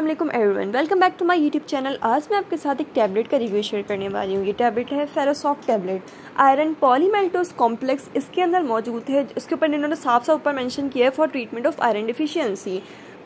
वालेकुम everyone, welcome back to my YouTube channel. आज मैं आपके साथ एक टैबलेट का रिव्यू शेयर करने वाली हूँ। ये टैबलेट है फेरोसॉफ्ट टैबलेट आयरन पॉलीमेल्टोस कॉम्प्लेक्स इसके अंदर मौजूद है। इसके ऊपर इन्होंने साफ साफ ऊपर मेंशन किया है for treatment of iron deficiency.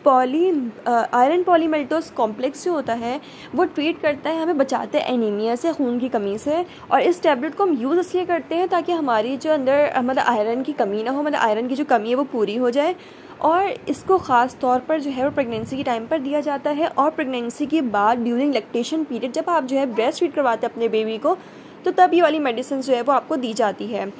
Iron polymaltose complex जो होता है वो ट्रीट करता है, हमें बचाते हैं एनीमिया से, खून की कमी से। और इस टैबलेट को हम यूज़ इसलिए करते हैं ताकि हमारी जो अंदर मतलब आयरन की कमी ना हो, मतलब आयरन की जो कमी है वो पूरी हो जाए। और इसको ख़ास तौर पर जो है वो प्रेगनेंसी के टाइम पर दिया जाता है और प्रेगनेंसी के बाद ड्यूरिंग लैक्टेशन पीरियड, जब आप जो है ब्रेस्ट फीड करवाते हैं अपने बेबी को, तो तब ये वाली मेडिसिन जो है वो आपको दी जाती है।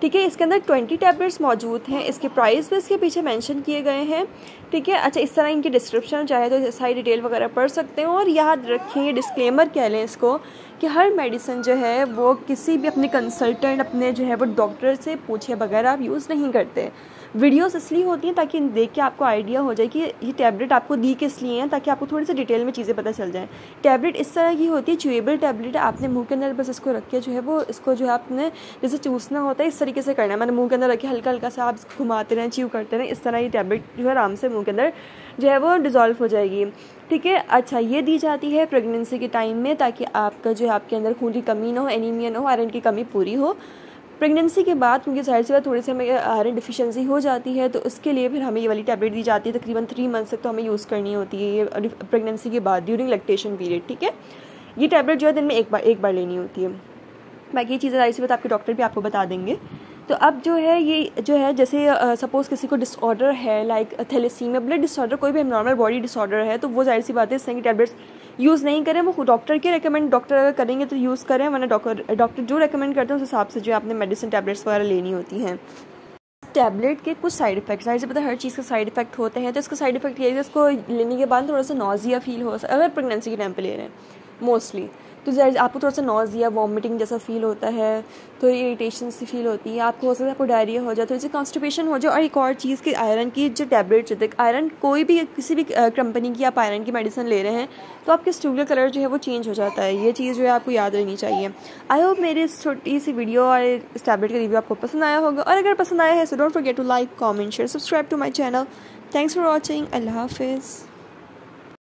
ठीक है, इसके अंदर 20 टैबलेट्स मौजूद हैं। इसके प्राइस भी इसके पीछे मेंशन किए गए हैं। ठीक है, अच्छा, इस तरह इनकी डिस्क्रिप्शन चाहे तो सारी डिटेल वगैरह पढ़ सकते हैं। और याद रखें, ये डिस्क्लेमर कह लें इसको, कि हर मेडिसिन जो है वो किसी भी अपने कंसल्टेंट, अपने जो है वो डॉक्टर से पूछे बगैर आप यूज़ नहीं करते। वीडियोस इसलिए होती हैं ताकि देख के आपको आइडिया हो जाए कि ये टैबलेट आपको दी किस लिए हैं, ताकि आपको थोड़ी सी डिटेल में चीज़ें पता चल जाएं। टैबलेट इस तरह की होती है, च्यूएबल टैबलेट है। आपने मुंह के अंदर बस इसको रख के जो है वो इसको जो है आपने जैसे चूसना होता है इस तरीके से करना है। मैंने मुंह के अंदर रखे, हल्का हल्का सा आप घुमाते रहें, च्यू करते रहें, इस तरह ये टैबलेट जो है आराम से मुंह के अंदर जो है वो डिज़ोल्व हो जाएगी। ठीक है, अच्छा, ये दी जाती है प्रेगनेंसी के टाइम में ताकि आपका जो है आपके अंदर खून की कमी ना हो, एनीमिया ना हो, आयरन की कमी पूरी हो। प्रेगनेंसी के बाद क्योंकि जाहिर सी बात थोड़ी सी हमें आयरन डिफिशियंसी हो जाती है, तो उसके लिए फिर हमें ये वाली टैबलेट दी जाती है। तकरीबन 3 मंथ्स तक तो हमें यूज़ करनी होती है ये प्रेगनेंसी के बाद ड्यूरिंग लैक्टेशन पीरियड। ठीक है, ये टैबलेट जो है दिन में एक बार लेनी होती है। बाकी ये चीज़ें जाहिर सी बात आपके डॉक्टर भी आपको बता देंगे। तो अब जो है ये जो है जैसे सपोज़ किसी को डिसऑर्डर है लाइक थैलेसीमिया, ब्लड डिसऑर्डर, कोई भी नॉर्मल बॉडी डिसऑर्डर है, तो वो जाहिर सी बात है इस तरह की टैबलेट्स यूज़ नहीं करें। वो डॉक्टर के रेकमेंड, डॉक्टर अगर करेंगे तो यूज़ करें, वरना डॉक्टर जो रेकमेंड करते हैं उस हिसाब से जो है आपने मेडिसिन टैबलेट्स वगैरह लेनी होती हैं। टैबलेट के कुछ साइड इफेक्ट्स, जाहिर से पता है हर चीज़ के साइड इफेक्ट होते हैं। तो इसका साइड इफेक्ट ये है, इसको लेने के बाद थोड़ा सा नॉजिया फील हो, अगर प्रेगनेंसी के टाइम पे ले रहे हैं मोस्टली, तो आपको थोड़ा सा नॉजिया, वॉमिटिंग जैसा फील होता है, तो इरिटेशन सी फील होती है, आपको हो सकता है आपको डायरिया हो जाए, थोड़ी सी कॉन्स्टिपेशन हो जाए। और एक और चीज़ कि आयरन की जो टैबलेट्स होते हैं, आयरन कोई भी किसी भी कंपनी की आप आयरन की मेडिसिन ले रहे हैं तो आपके स्टूडियो कलर जो है वो चेंज हो जाता है। ये चीज़ जो है आपको याद रहनी चाहिए। आई होप मेरी इस छोटी सी वीडियो और इस टैबलेट का रिव्यू आपको पसंद आया होगा, और अगर पसंद आया है so don't forget to like, comment, share, subscribe to my channel. Thanks for watching. अल्लाह हाफिज़।